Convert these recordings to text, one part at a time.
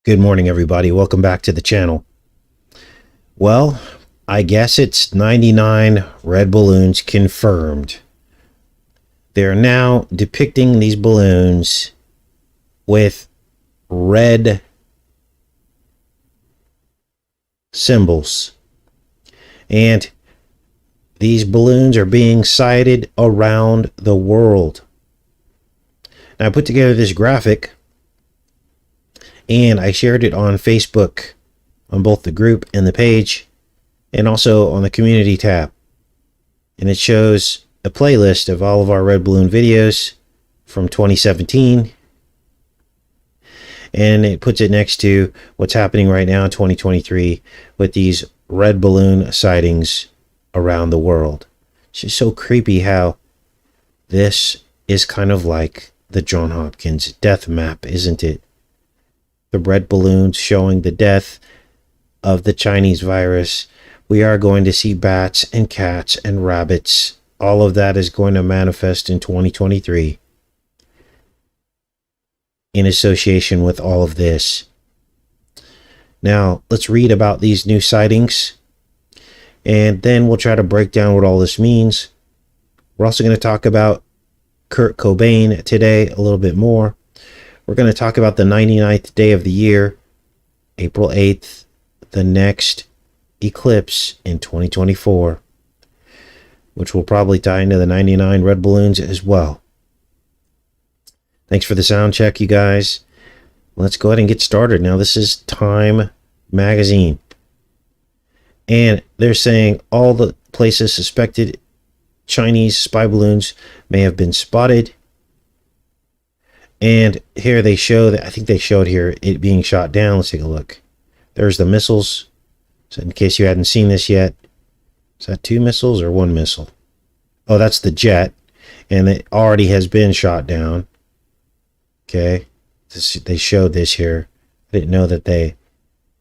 Good morning, everybody. Welcome back to the channel. Well, I guess it's 99 red balloons confirmed. They're now depicting these balloons with red symbols. And these balloons are being sighted around the world. Now, I put together this graphic and I shared it on Facebook, on both the group and the page, and also on the community tab. And it shows a playlist of all of our red balloon videos from 2017. And it puts it next to what's happening right now in 2023 with these red balloon sightings around the world. It's just so creepy how this is kind of like the Johns Hopkins death map, isn't it? The red balloons showing the death of the Chinese virus. We are going to see bats and cats and rabbits. All of that is going to manifest in 2023 in association with all of this. Now, let's read about these new sightings, and then we'll try to break down what all this means. We're also going to talk about Kurt Cobain today a little bit more. We're going to talk about the 99th day of the year, April 8th, the next eclipse in 2024, which will probably tie into the 99 red balloons as well. Thanks for the sound check, you guys. Let's go ahead and get started. Now, this is Time Magazine. And they're saying all the places suspected Chinese spy balloons may have been spotted. And here they show that, I think they showed here it being shot down. Let's take a look. There's the missiles. So in case you hadn't seen this yet, is that 2 missiles or 1 missile? Oh, that's the jet. And it already has been shot down. Okay. They showed this here. I didn't know that they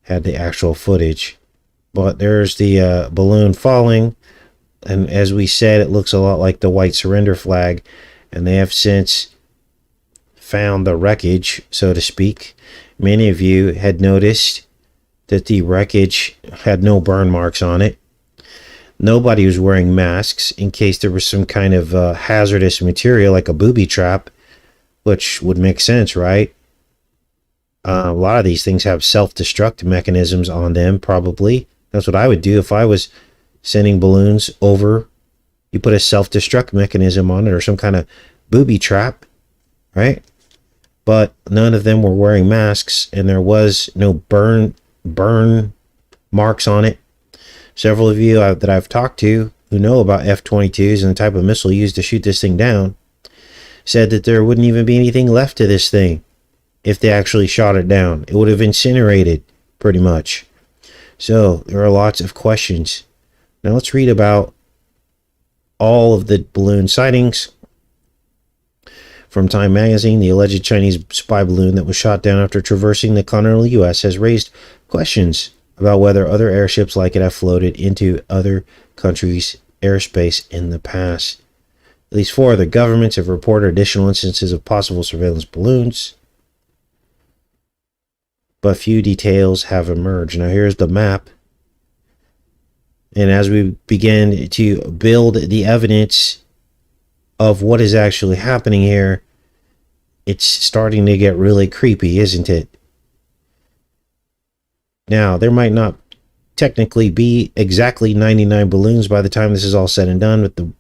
had the actual footage. But there's the balloon falling. And as we said, it looks a lot like the white surrender flag. And they have since found the wreckage, so to speak. Many of you had noticed that the wreckage had no burn marks on it. Nobody was wearing masks in case there was some kind of hazardous material like a booby trap, which would make sense, right? A lot of these things have self-destruct mechanisms on them, probably. That's what I would do if I was sending balloons over. You put a self-destruct mechanism on it or some kind of booby trap, right? But none of them were wearing masks, and there was no burn marks on it. Several of you that I've talked to who know about F-22s and the type of missile used to shoot this thing down said that there wouldn't even be anything left to this thing if they actually shot it down. It would have incinerated, pretty much. So there are lots of questions. Now let's read about all of the balloon sightings. From Time Magazine, the alleged Chinese spy balloon that was shot down after traversing the continental U.S. has raised questions about whether other airships like it have floated into other countries' airspace in the past. At least 4 other governments have reported additional instances of possible surveillance balloons, but few details have emerged. Now here's the map. And as we begin to build the evidence of what is actually happening here, it's starting to get really creepy, isn't it? Now, there might not technically be exactly 99 balloons by the time this is all said and done,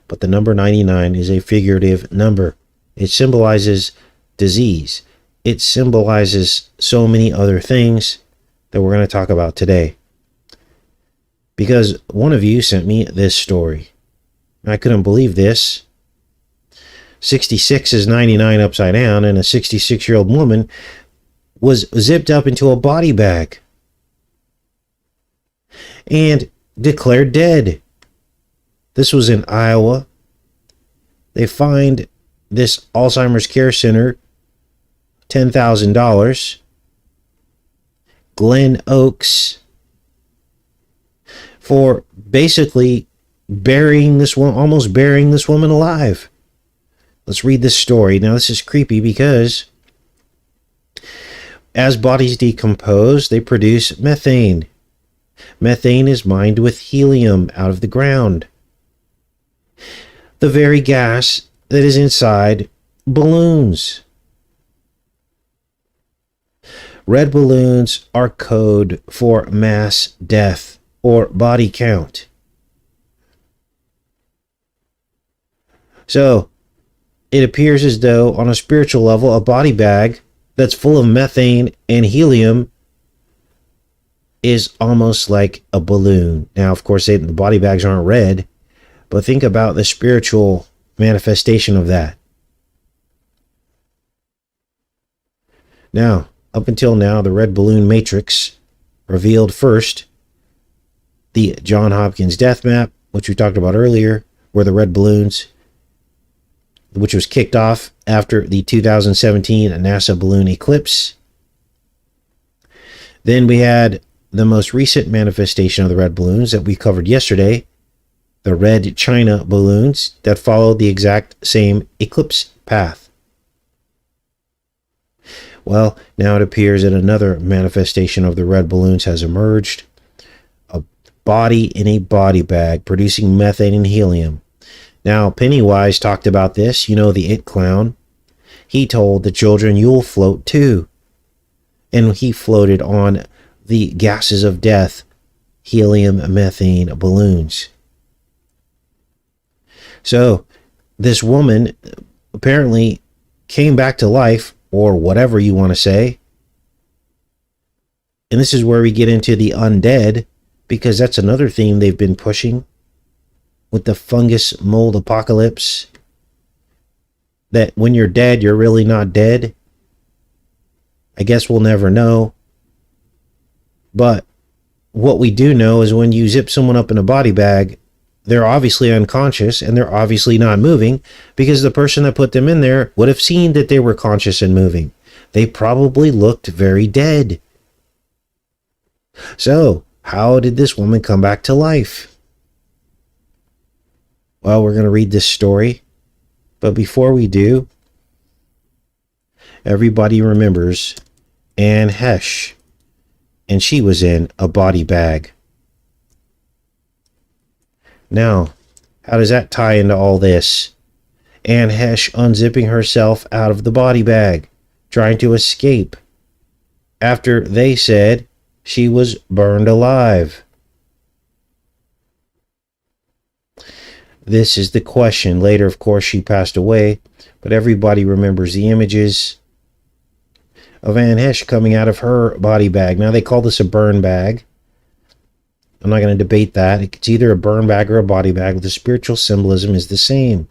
but the number 99 is a figurative number. It symbolizes disease. It symbolizes so many other things that we're going to talk about today. Because one of you sent me this story. I couldn't believe this. 66 is 99 upside down, and a 66-year-old woman was zipped up into a body bag and declared dead. This was in Iowa. They fined this Alzheimer's Care Center $10,000. Glen Oaks for basically burying this woman, almost burying this woman alive. Let's read this story. Now, this is creepy because As bodies decompose, they produce methane. Methane is mined with helium out of the ground, the very gas that is inside balloons. Red balloons are code for mass death or body count. So, it appears as though, on a spiritual level, a body bag that's full of methane and helium is almost like a balloon. Now, of course, the body bags aren't red, but think about the spiritual manifestation of that. Now, up until now, the red balloon matrix revealed first the Johns Hopkins death map, which we talked about earlier, where the red balloons, which was kicked off after the 2017 NASA balloon eclipse. Then we had the most recent manifestation of the red balloons that we covered yesterday, the red China balloons that followed the exact same eclipse path. Well, now it appears that another manifestation of the red balloons has emerged. A body in a body bag producing methane and helium. Now, Pennywise talked about this, the It Clown. He told the children, you'll float too. And he floated on the gases of death, helium, methane, balloons. So, this woman apparently came back to life, or whatever you want to say. And this is where we get into the undead, because that's another theme they've been pushing with the fungus mold apocalypse, that when you're dead, you're really not dead. I guess we'll never know. But what we do know is when you zip someone up in a body bag, they're obviously unconscious and they're obviously not moving, because the person that put them in there would have seen that they were conscious and moving. They probably looked very dead. So, how did this woman come back to life? Well, we're going to read this story. But before we do, everybody remembers Anne Heche, and she was in a body bag. Now, how does that tie into all this? Anne Heche unzipping herself out of the body bag, trying to escape, after they said she was burned alive. This is the question. Later, of course, she passed away, but everybody remembers the images of Anne Heche coming out of her body bag. Now, they call this a burn bag. I'm not going to debate that. It's either a burn bag or a body bag. The spiritual symbolism is the same.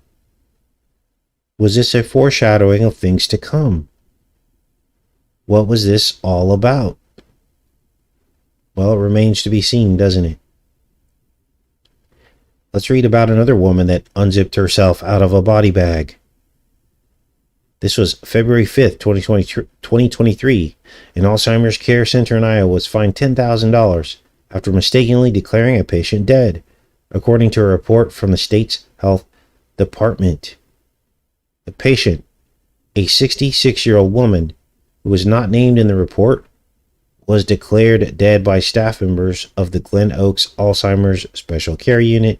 Was this a foreshadowing of things to come? What was this all about? Well, it remains to be seen, doesn't it? Let's read about another woman that unzipped herself out of a body bag. This was February 5th, 2023. An Alzheimer's care center in Iowa was fined $10,000 after mistakenly declaring a patient dead, according to a report from the state's health department. The patient, a 66-year-old woman who was not named in the report, was declared dead by staff members of the Glen Oaks Alzheimer's Special Care Unit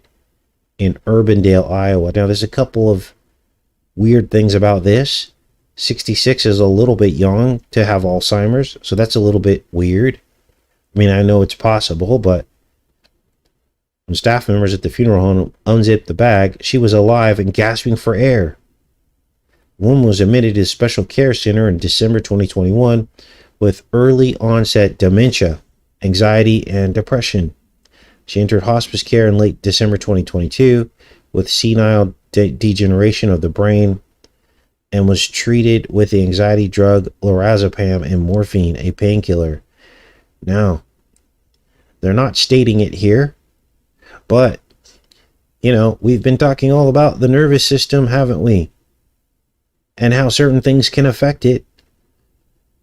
in Urbandale, Iowa. Now, there's a couple of weird things about this. 66 is a little bit young to have Alzheimer's, so that's a little bit weird. I mean, I know it's possible, but when staff members at the funeral home unzipped the bag, she was alive and gasping for air. The woman was admitted to a special care center in December 2021 with early onset dementia, anxiety, and depression. She entered hospice care in late December 2022 with senile degeneration of the brain and was treated with the anxiety drug lorazepam and morphine, a painkiller. Now, they're not stating it here, but, we've been talking all about the nervous system, haven't we? And how certain things can affect it.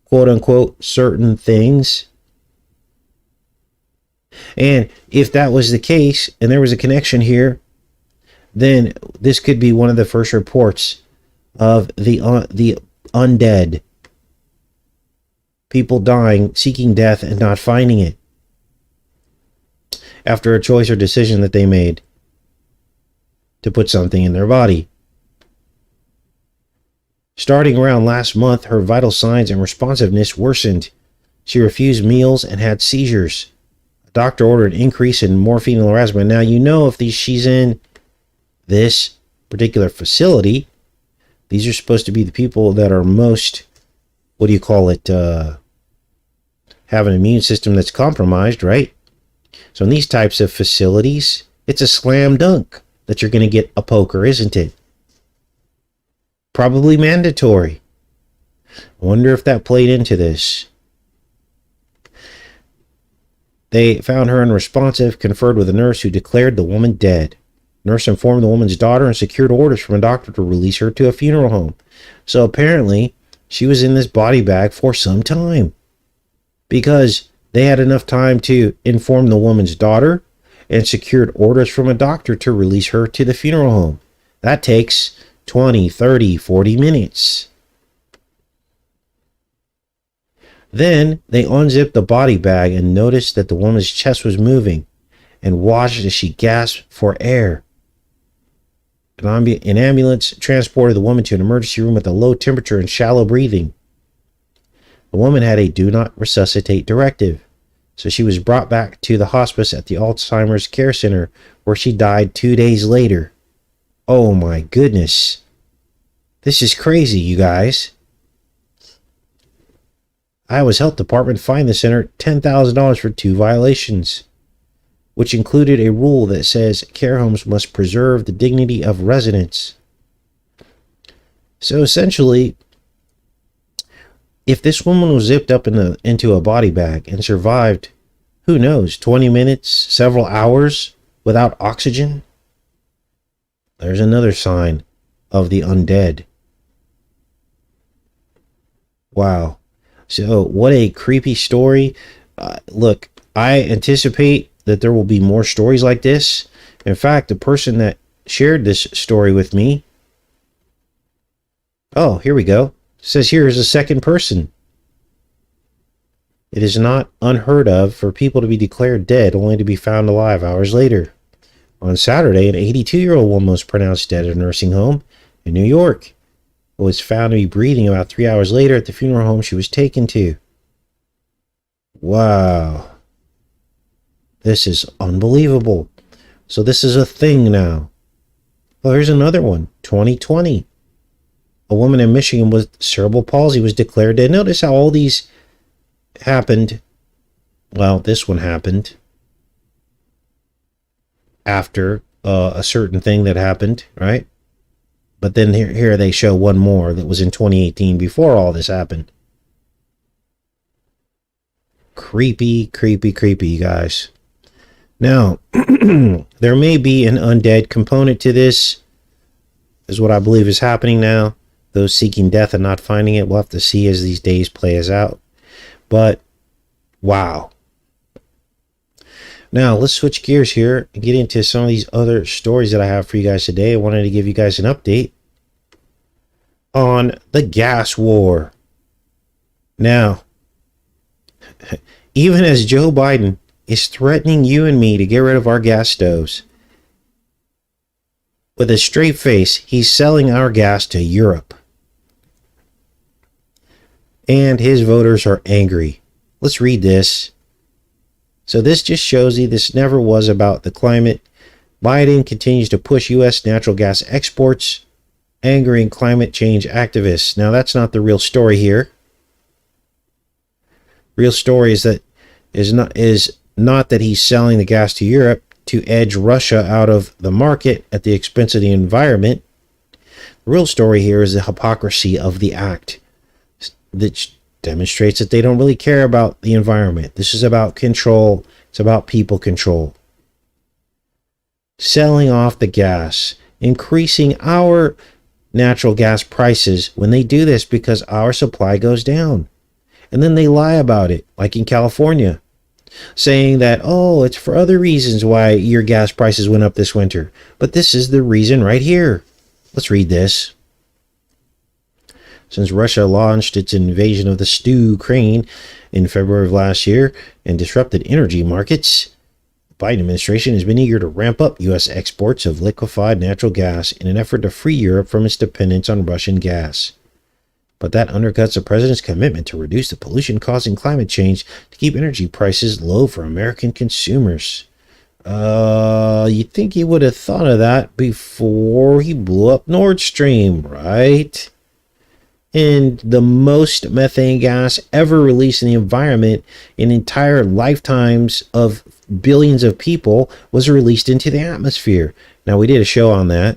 Quote unquote, certain things. And if that was the case, and there was a connection here, then this could be one of the first reports of the undead people dying, seeking death, and not finding it after a choice or decision that they made to put something in their body. Starting around last month, her vital signs and responsiveness worsened. She refused meals and had seizures. A doctor ordered an increase in morphine and lorazepam. Now, you know, if she's in this particular facility, these are supposed to be the people that are most, have an immune system that's compromised, right? So in these types of facilities, it's a slam dunk that you're going to get a poker, isn't it? Probably mandatory. I wonder if that played into this. They found her unresponsive, conferred with a nurse who declared the woman dead. Nurse informed the woman's daughter and secured orders from a doctor to release her to a funeral home. So apparently, she was in this body bag for some time because they had enough time to inform the woman's daughter and secured orders from a doctor to release her to the funeral home. That takes 20, 30, 40 minutes. Then they unzipped the body bag and noticed that the woman's chest was moving and watched as she gasped for air. An ambulance transported the woman to an emergency room with a low temperature and shallow breathing. The woman had a do not resuscitate directive, so she was brought back to the hospice at the Alzheimer's Care Center, where she died 2 days later. Oh my goodness. This is crazy, you guys. Iowa's health department fined the center $10,000 for 2 violations, which included a rule that says care homes must preserve the dignity of residents. So essentially, if this woman was zipped up into a body bag and survived, who knows, 20 minutes, several hours without oxygen, there's another sign of the undead. Wow. So what a creepy story. Look, I anticipate that there will be more stories like this. In fact, the person that shared this story with me, oh, here we go. It says here is a second person. It is not unheard of for people to be declared dead only to be found alive hours later. On Saturday, an 82-year-old woman was pronounced dead at a nursing home in New York, but was found to be breathing about 3 hours later at the funeral home she was taken to. Wow. This is unbelievable. So this is a thing now. Well, here's another one. 2020. A woman in Michigan with cerebral palsy was declared dead. Notice how all these happened. Well, this one happened after a certain thing that happened, right? But then here they show one more that was in 2018 before all this happened. Creepy, creepy, creepy, you guys. Now, there may be an undead component to this, is what I believe is happening now. Those seeking death and not finding it, we'll have to see as these days play us out. But, wow. Now, let's switch gears here and get into some of these other stories that I have for you guys today. I wanted to give you guys an update on the gas war. Now, even as Joe Biden is threatening you and me to get rid of our gas stoves, with a straight face, he's selling our gas to Europe. And his voters are angry. Let's read this. So this just shows you this never was about the climate. Biden continues to push U.S. natural gas exports, angering climate change activists. Now, that's not the real story here. Real story is that is not that he's selling the gas to Europe to edge Russia out of the market at the expense of the environment. The real story here is the hypocrisy of the act that demonstrates that they don't really care about the environment. This is about control. It's about people control. Selling off the gas, increasing our natural gas prices when they do this because our supply goes down. And then they lie about it, like in California, saying that, oh, it's for other reasons why your gas prices went up this winter. But this is the reason right here. Let's read this. since Russia launched its invasion of the Ukraine in February of last year and disrupted energy markets. The Biden administration has been eager to ramp up U.S. exports of liquefied natural gas in an effort to free Europe from its dependence on Russian gas. But that undercuts the president's commitment to reduce the pollution causing climate change to keep energy prices low for American consumers. You'd think he would have thought of that before he blew up Nord Stream, right? And the most methane gas ever released in the environment in entire lifetimes of billions of people was released into the atmosphere. Now, we did a show on that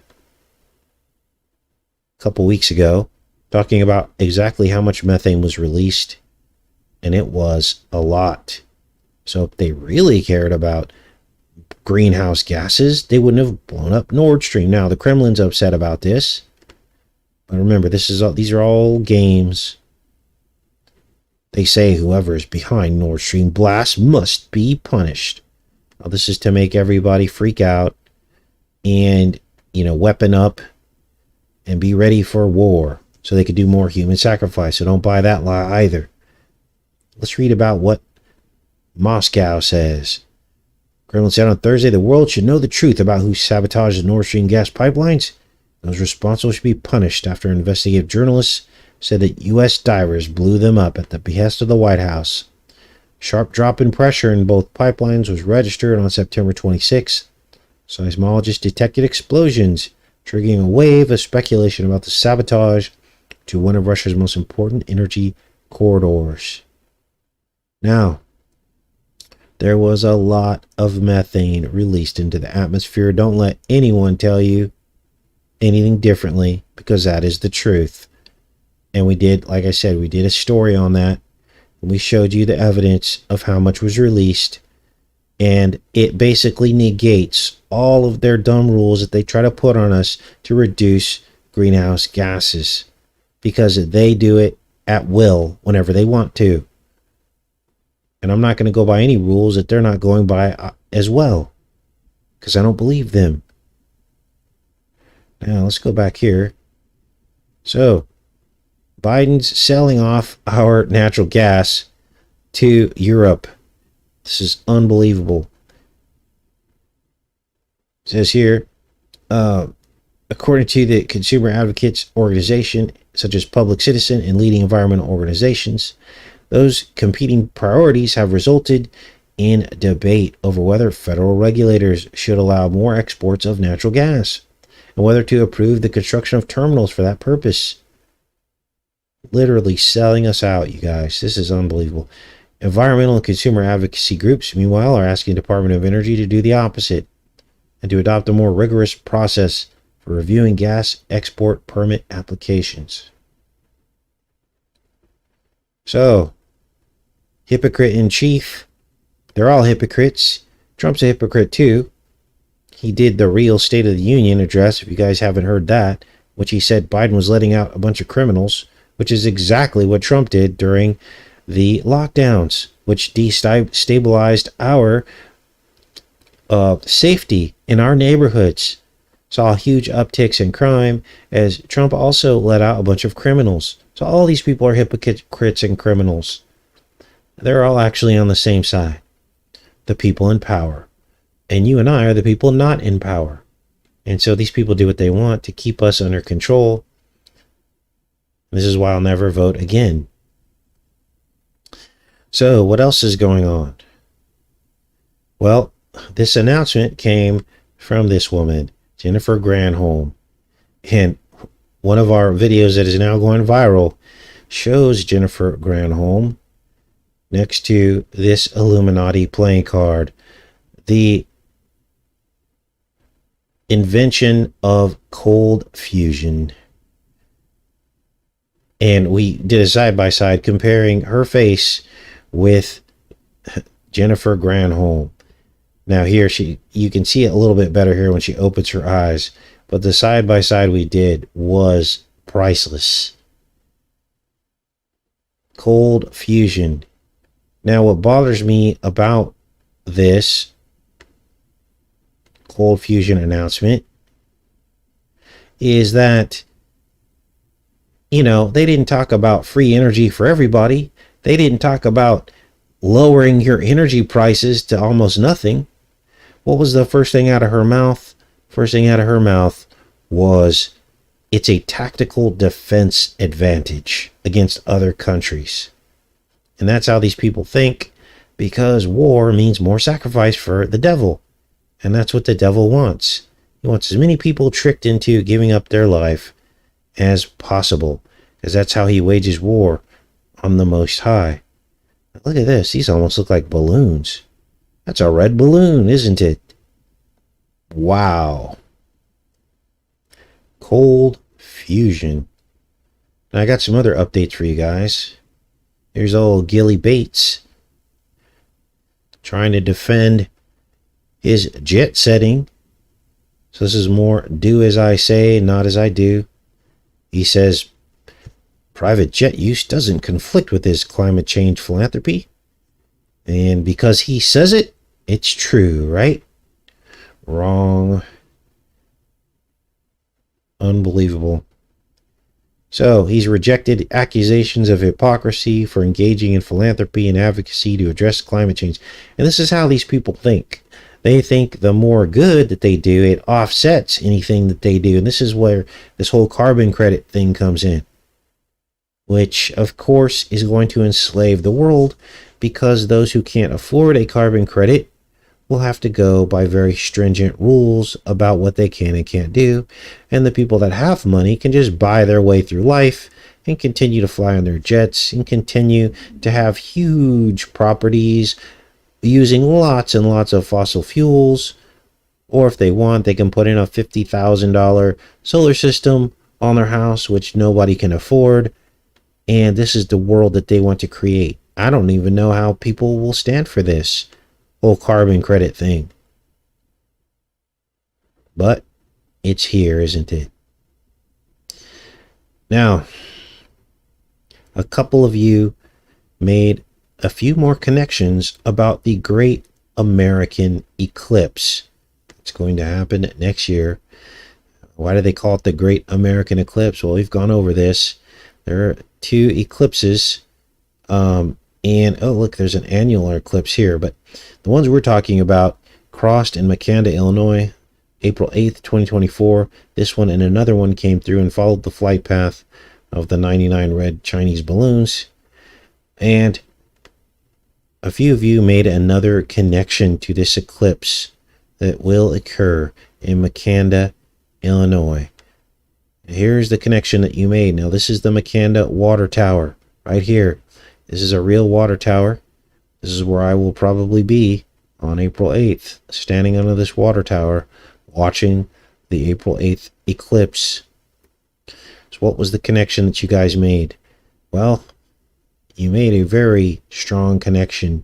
a couple weeks ago, talking about exactly how much methane was released, and it was a lot. So if they really cared about greenhouse gases, they wouldn't have blown up Nord Stream. Now, the Kremlin's upset about this, but remember, these are all games. They say whoever is behind Nord Stream blast must be punished. Now, this is to make everybody freak out and, weapon up and be ready for war so they could do more human sacrifice. So don't buy that lie either. Let's read about what Moscow says. Kremlin said on Thursday the world should know the truth about who sabotaged the Nord Stream gas pipelines. Those responsible should be punished after investigative journalists said that U.S. divers blew them up at the behest of the White House. Sharp drop in pressure in both pipelines was registered on September 26. Seismologists detected explosions, triggering a wave of speculation about the sabotage to one of Russia's most important energy corridors. Now, there was a lot of methane released into the atmosphere. Don't let anyone tell you anything differently, because that is the truth. And we did, like I said, we did a story on that. And we showed you the evidence of how much was released. And it basically negates all of their dumb rules that they try to put on us to reduce greenhouse gases, because they do it at will whenever they want to. And I'm not going to go by any rules that they're not going by as well, because I don't believe them. Now, let's go back here. So, Biden's selling off our natural gas to Europe. This is unbelievable. It says here, according to the consumer advocates organization, such as Public Citizen and leading environmental organizations, those competing priorities have resulted in debate over whether federal regulators should allow more exports of natural gas and whether to approve the construction of terminals for that purpose. Literally selling us out, you guys. This is unbelievable. Environmental and consumer advocacy groups, meanwhile, are asking the Department of Energy to do the opposite and to adopt a more rigorous process for reviewing gas export permit applications. So, hypocrite in chief. They're all hypocrites. Trump's a hypocrite too. He did the real State of the Union address, if you guys haven't heard that, which he said Biden was letting out a bunch of criminals, which is exactly what Trump did during the lockdowns, which destabilized our safety in our neighborhoods. Saw huge upticks in crime as Trump also let out a bunch of criminals. So all these people are hypocrites and criminals. They're all actually on the same side. The people in power. And you and I are the people not in power. And so these people do what they want to keep us under control. This is why I'll never vote again. So what else is going on? Well, this announcement came from this woman, Jennifer Granholm. And one of our videos that is now going viral shows Jennifer Granholm next to this Illuminati playing card. The invention of cold fusion. And we did a side-by-side comparing her face with Jennifer Granholm. Now here you can see it a little bit better here when she opens her eyes. But the side-by-side we did was priceless. Cold fusion. Now what bothers me about this cold fusion announcement is that They didn't talk about free energy for everybody. They didn't talk about lowering your energy prices to almost nothing. What was the first thing out of her mouth? First thing out of her mouth was it's a tactical defense advantage against other countries. And that's how these people think, because war means more sacrifice for the devil. And that's what the devil wants. He wants as many people tricked into giving up their life as possible, because that's how he wages war on the Most High. Look at this. These almost look like balloons. That's a red balloon, isn't it? Wow. Cold fusion. Now I got some other updates for you guys. Here's old Gilly Bates trying to defend his jet setting. So this is more do as I say, not as I do. He says private jet use doesn't conflict with his climate change philanthropy. And because he says it, it's true, right? Wrong. Unbelievable. So he's rejected accusations of hypocrisy for engaging in philanthropy and advocacy to address climate change. And this is how these people think. They think the more good that they do, it offsets anything that they do. And this is where this whole carbon credit thing comes in, which of course is going to enslave the world, because those who can't afford a carbon credit will have to go by very stringent rules about what they can and can't do. And the people that have money can just buy their way through life and continue to fly on their jets and continue to have huge properties using lots and lots of fossil fuels. Or if they want, they can put in a $50,000 solar system on their house, which nobody can afford. And this is the world that they want to create. I don't even know how people will stand for this whole carbon credit thing. But it's here, isn't it? Now, a couple of you made a few more connections about the Great American Eclipse. It's going to happen next year. Why do they call it the Great American Eclipse? Well, we've gone over this. There are two eclipses. And oh, look, there's an annular eclipse here. But the ones we're talking about crossed in Makanda, Illinois, April 8th, 2024. This one and another one came through and followed the flight path of the 99 red Chinese balloons. And a few of you made another connection to this eclipse that will occur in Makanda, Illinois. Here's the connection that you made. Now, this is the Makanda water tower right here. This is a real water tower. This is where I will probably be on April 8th, standing under this water tower, watching the April 8th eclipse. So what was the connection that you guys made? Well, you made a very strong connection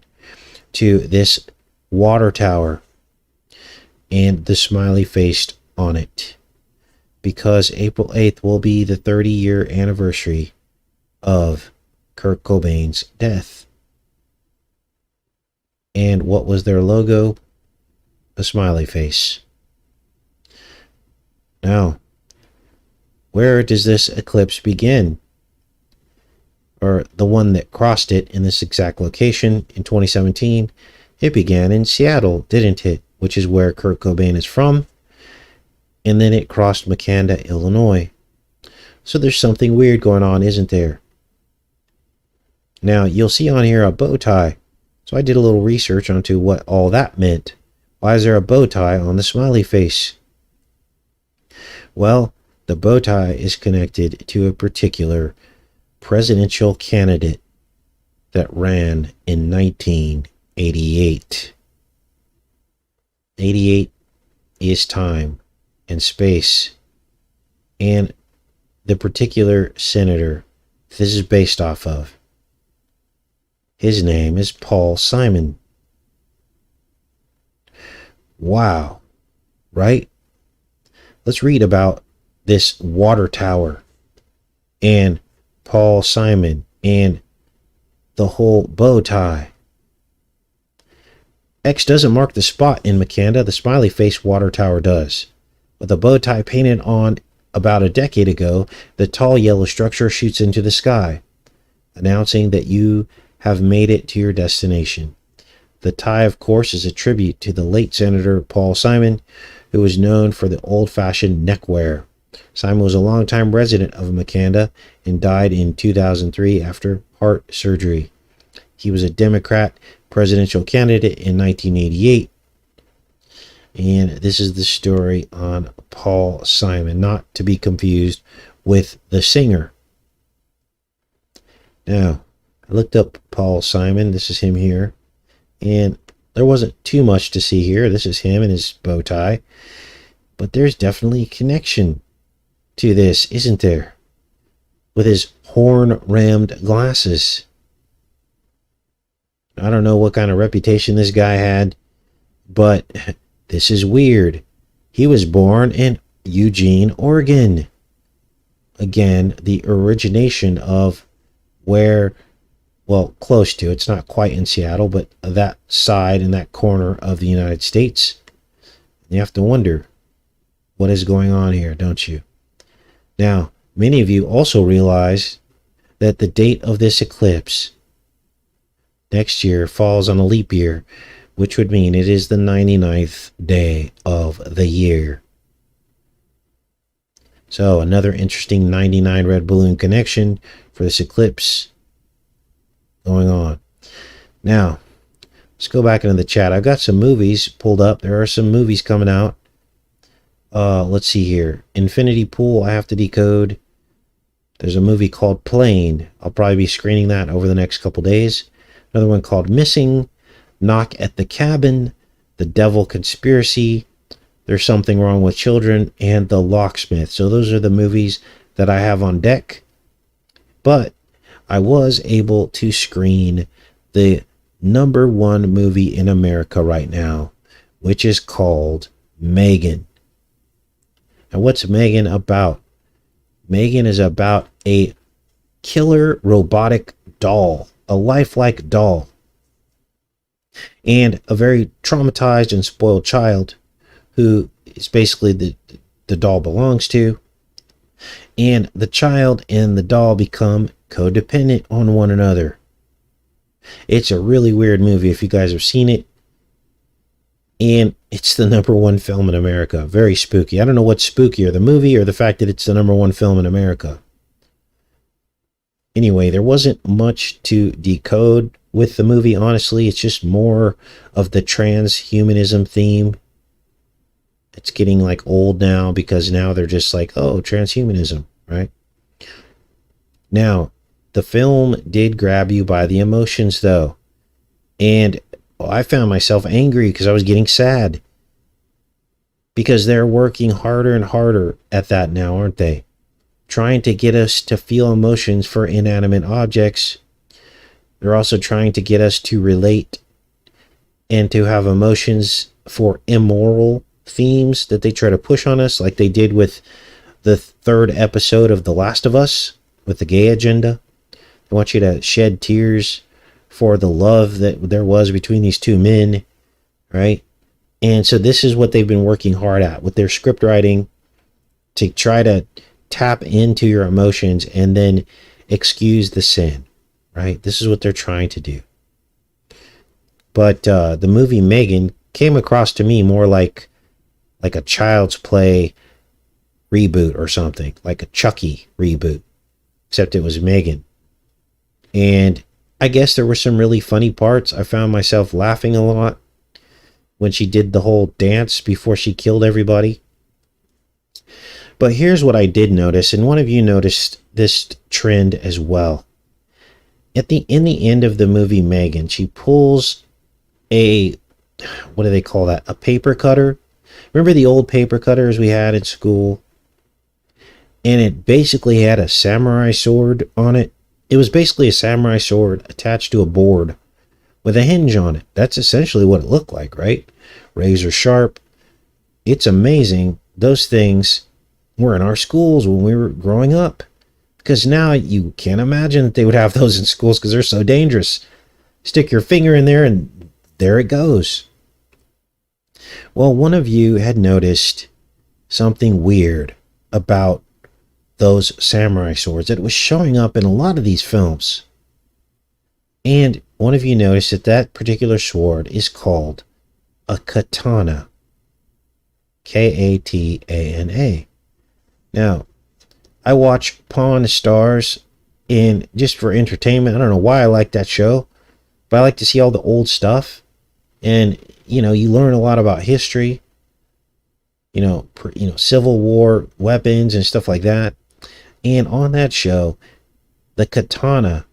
to this water tower and the smiley face on it, because April 8th will be the 30-year anniversary of Kurt Cobain's death. And what was their logo? A smiley face. Now, where does this eclipse begin? Or the one that crossed it in this exact location in 2017? It began in Seattle, didn't it? Which is where Kurt Cobain is from. And then it crossed Makanda, Illinois. So there's something weird going on, isn't there? Now, you'll see on here a bow tie. So I did a little research onto what all that meant. Why is there a bow tie on the smiley face? Well, the bow tie is connected to a particular presidential candidate that ran in 1988. 88 is time and space. And the particular senator this is based off of, his name is Paul Simon. Wow, right? Let's read about this water tower and Paul Simon and the whole bow tie. X doesn't mark the spot in Makanda, the smiley face water tower does, with a bow tie painted on about a decade ago, the tall yellow structure shoots into the sky, announcing that you have made it to your destination. The tie, of course, is a tribute to the late Senator Paul Simon, who was known for the old-fashioned neckwear. Simon was a longtime resident of Makanda and died in 2003 after heart surgery. He was a Democrat presidential candidate in 1988. And this is the story on Paul Simon, not to be confused with the singer. Now, I looked up Paul Simon. This is him here. And there wasn't too much to see here. This is him and his bow tie. But there's definitely a connection to this, isn't there? With his horn-rimmed glasses. I don't know what kind of reputation this guy had, but this is weird. He was born in Eugene, Oregon. Again, the origination of where, well, close to, it's not quite in Seattle, but that side and that corner of the United States. You have to wonder, what is going on here, don't you? Now, many of you also realize that the date of this eclipse next year falls on a leap year, which would mean it is the 99th day of the year. So, another interesting 99 red balloon connection for this eclipse going on. Now, let's go back into the chat. I've got some movies pulled up. There are some movies coming out. Let's see here. Infinity Pool, I have to decode. There's a movie called Plane. I'll probably be screening that over the next couple days. Another one called Missing, Knock at the Cabin, The Devil Conspiracy, There's Something Wrong with Children, and The Locksmith. So those are the movies that I have on deck. But I was able to screen the #1 movie in America right now, which is called Megan. Now, what's Megan about? Megan is about a killer robotic doll, a lifelike doll, and a very traumatized and spoiled child who is basically the doll belongs to. And the child and the doll become codependent on one another. It's a really weird movie if you guys have seen it. And it's the #1 film in America. Very spooky. I don't know what's spookier, the movie or the fact that it's the #1 film in America. Anyway, there wasn't much to decode with the movie, honestly. It's just more of the transhumanism theme. It's getting like old now because now they're just like, oh, transhumanism, right? Now, the film did grab you by the emotions, though. And I found myself angry because I was getting sad. Because they're working harder and harder at that now, aren't they? Trying to get us to feel emotions for inanimate objects. They're also trying to get us to relate and to have emotions for immoral themes that they try to push on us, like they did with the 3rd episode of The Last of Us with the gay agenda. They want you to shed tears for the love that there was between these two men, right? And so this is what they've been working hard at with their script writing, to try to tap into your emotions and then excuse the sin, right? This is what they're trying to do. But the movie Megan came across to me more like a Child's Play reboot or something, like a Chucky reboot, except it was Megan. And I guess there were some really funny parts. I found myself laughing a lot when she did the whole dance before she killed everybody. But here's what I did notice, and one of you noticed this trend as well. In the end of the movie Megan, she pulls a, what do they call that? A paper cutter. Remember the old paper cutters we had at school? And it basically had a samurai sword on it. It was basically a samurai sword attached to a board with a hinge on it. That's essentially what it looked like, right? Razor sharp. It's amazing. Those things were in our schools when we were growing up. Because now you can't imagine that they would have those in schools because they're so dangerous. Stick your finger in there and there it goes. Well, one of you had noticed something weird about those samurai swords, that it was showing up in a lot of these films. And one of you noticed that that particular sword is called a katana. Katana. Now, I watch Pawn Stars and just for entertainment. I don't know why I like that show, but I like to see all the old stuff. And, you know, you learn a lot about history, Civil War weapons and stuff like that. And on that show, the katana,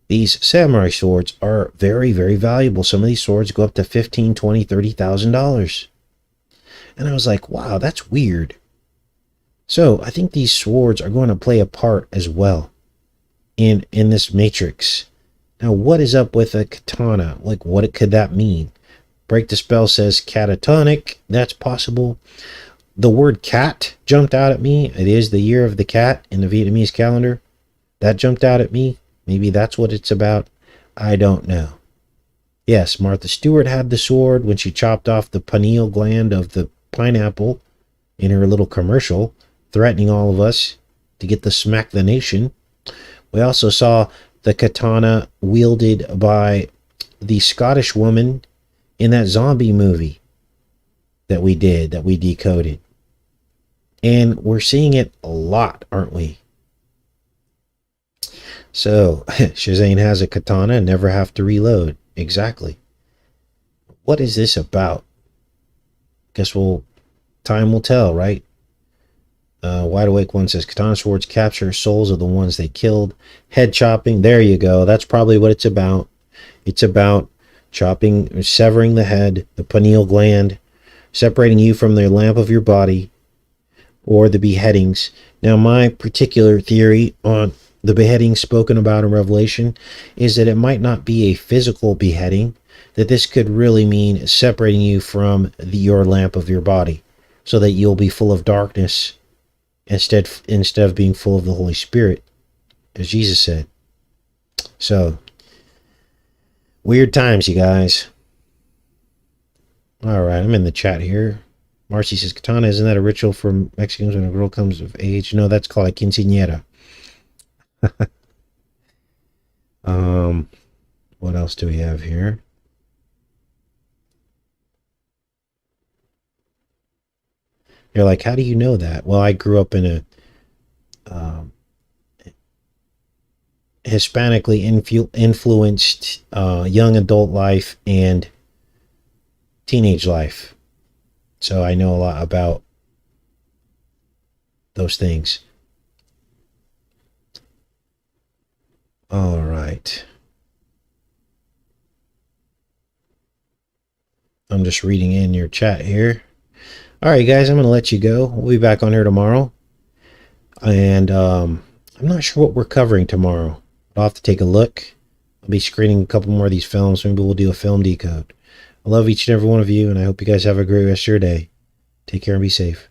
these samurai swords are very, very valuable. Some of these swords go up to $15,000, $20,000, $30,000. And I was like, wow, that's weird. So I think these swords are going to play a part as well in this matrix. Now, what is up with a katana? Like, what could that mean? Break the Spell says catatonic. That's possible. The word cat jumped out at me. It is the year of the cat in the Vietnamese calendar. That jumped out at me. Maybe that's what it's about. I don't know. Yes, Martha Stewart had the sword when she chopped off the pineal gland of the pineapple in her little commercial, threatening all of us to get the smack the nation. We also saw the katana wielded by the Scottish woman in that zombie movie that we decoded. And we're seeing it a lot, aren't we? So, Shazane has a katana and never have to reload. Exactly. What is this about? Guess time will tell, right? Wide Awake One says, katana swords capture souls of the ones they killed. Head chopping. There you go. That's probably what it's about. It's about chopping, severing the head, the pineal gland, separating you from the lamp of your body, or the beheadings. Now, my particular theory on the beheading spoken about in Revelation is that it might not be a physical beheading, that this could really mean separating you from your lamp of your body, so that you'll be full of darkness instead of being full of the Holy Spirit, as Jesus said. So, weird times, you guys. All right, I'm in the chat here. Marcy says, katana, isn't that a ritual for Mexicans when a girl comes of age? No, that's called a quinceañera. What else do we have here? You're like, how do you know that? Well, I grew up in a Hispanically influenced young adult life and teenage life. So I know a lot about those things. All right. I'm just reading in your chat here. All right, guys, I'm going to let you go. We'll be back on here tomorrow. And I'm not sure what we're covering tomorrow. I'll have to take a look. I'll be screening a couple more of these films. Maybe we'll do a film decode. I love each and every one of you, and I hope you guys have a great rest of your day. Take care and be safe.